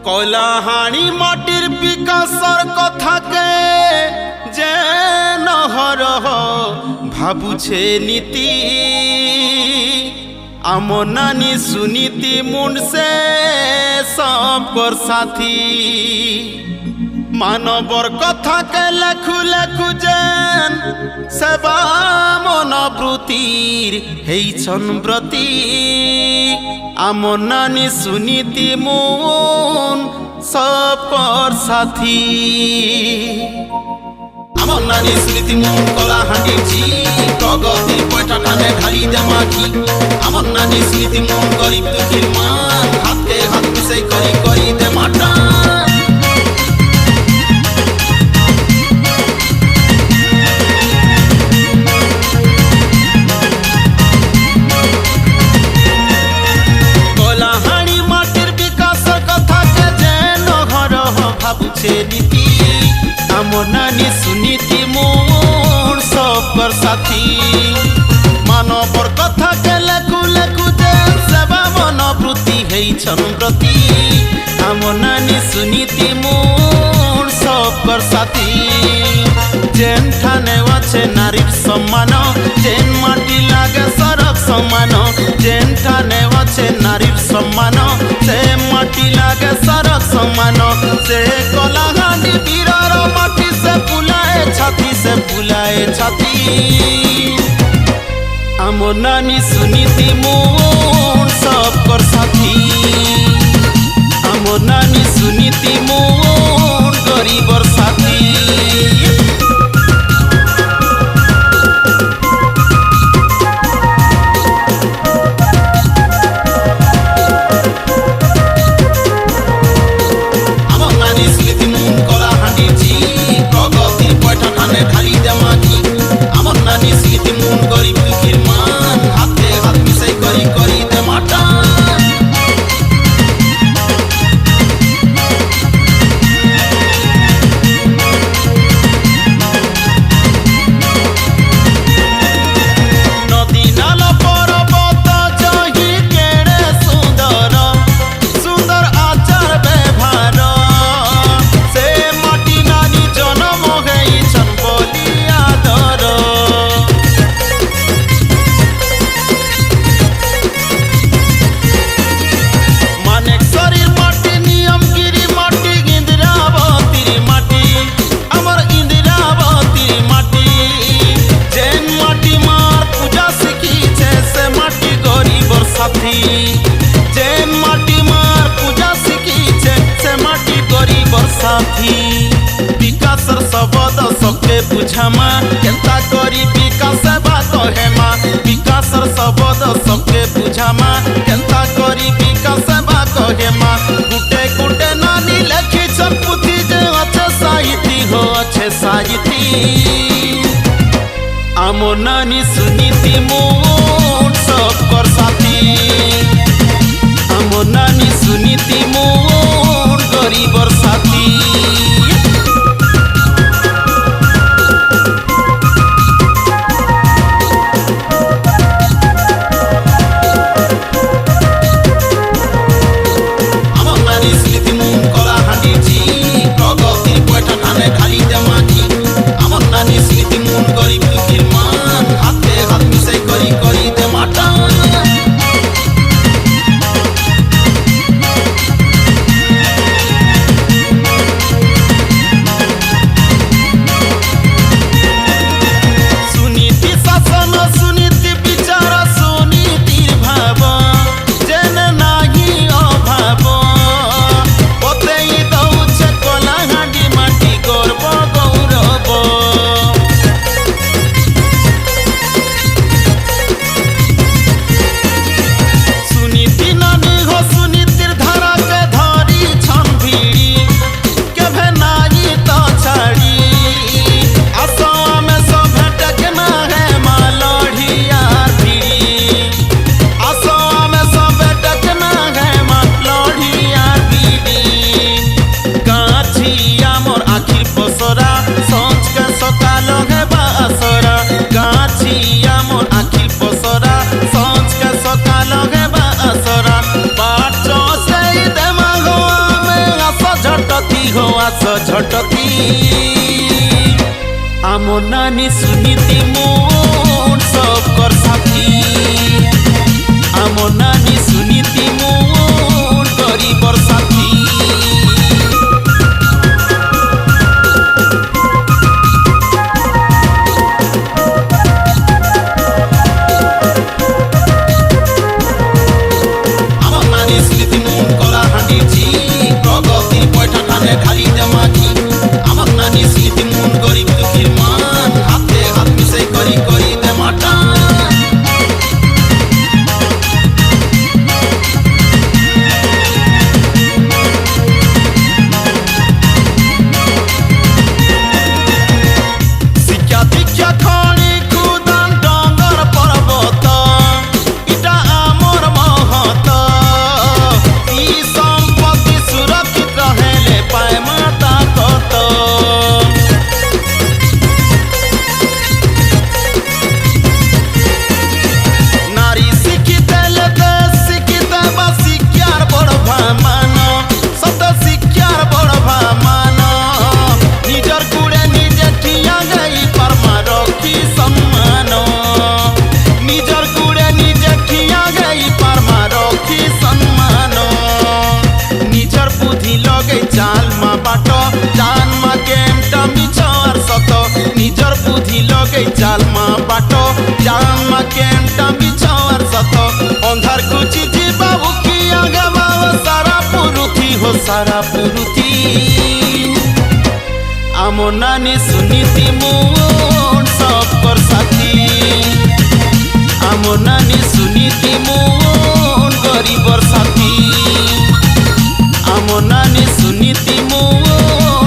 কলাহানি মাটির বিকাশর কথাকে যে নহরহ ভাবুছে নীতি আমর নানি সুনীতি মুনসে সবকর সাথী মানবর কথাকে লেখু লেখু যেন সেবা মনোবৃত্তির হেইছন ব্রতী আমর নানি সুনীতি মুন সবকর সাথী আমর নানি সুনীতি মুন কলাহান্ডির জি প্রগতির পয়টা টানে ঢালি দেমাকি আমর নানি সুনীতি মুন গরিব দুঃখীর মান হাতে হাত মিশাই করি করি দে মাটা নীতি আমর নানি সুনীতি মোর সবকর সাথী মানবর কথাকে লেখু লেখু যে সেবা মনোবৃত্তি হেইছন ব্রতী আমর নানি সুনীতি মোর সবকর সাথী যেন ঠানে আছে নারীর সম্মান যেন মাটি লাগে সড়ক সমান যেন ঠানে আছে নারীর সম্মান সে মাটি লাগে সড়ক সমান সে কলাহান্ডি বীরর মাটি সে ফুলায়ে ছাতি আমর নানি সুনীতি মোর সবকর সাথী আমর নানি সুনীতি মোর গরিবর সাথী যেন মাটি মার পূজা শিখিছে সে মাটি গরিবর সাথী বিকাশর শব্দ সবকে বুঝামা কেনতা করি বিকাশ সেবা কহেমা বিকাশর শব্দ সবকে বুঝামা কেনতা করি বিকাশ সেবা কহেমা গুটে গুটে নানি লেখিছন পুথি যে আছে সাহিতি হো আছে সাহিতি আমর নানি সুনীতি মোর সবকর সাথী আমর নানি সুনীতি মোর গরিবর সাথী আমর নানি সুনীতি মোর কলাহান্ডির জি প্রগতির পয়টা টানে ঢালি দেমাকি আমর নানি সুনীতি মোর গরিব দুঃখীর মান হাতে হাত মিশাই করি করি দে মাটা ঘটতি আমো নানি সুনীতি মুন সবকর সাথী আমো নানি সুনীতি মুন গরিবর সাথী ঢালি দেমাকি আমার নানি স্মৃতি মন গরিব দুঃখীর মান হাতে হাত মিশাই করি করি দেমাটা শিক্ষা দীক্ষা খনি খুদান ডঙ্গর পর্বত এটা আমার মহত ই সম্পত্তি সুরক্ষিত হেলে পায় মাতা কত নারী শিক্ষিত দেশ শিক্ষিত বা শিক্ষার বড় ভামান সত শিক্ষার বড় ভামান নিজর গুড়ে নিজে ঠিয়া গাই পারমা রক্ষী সম্মান নিজর গুড়ে নিজে ঠিয়া গাই পারমা রক্ষী সম্মান নিজর বুদ্ধি লগে চাল মা বাট জান মা কেমটা মিছ আর সত নিজর বুদ্ধি লগে চাল মা বাট জান মা কেমটা মিছ আর সত অন্ধার কুচি ଯିବା উকি আগাবা সারা পুরুথি হো সারা পুরুথি আমো নানি সুনীতি মুন সবকর সাথী আমো নানি সুনীতি মুন গরিবর সাথী আমো নানি সুনীতি মুন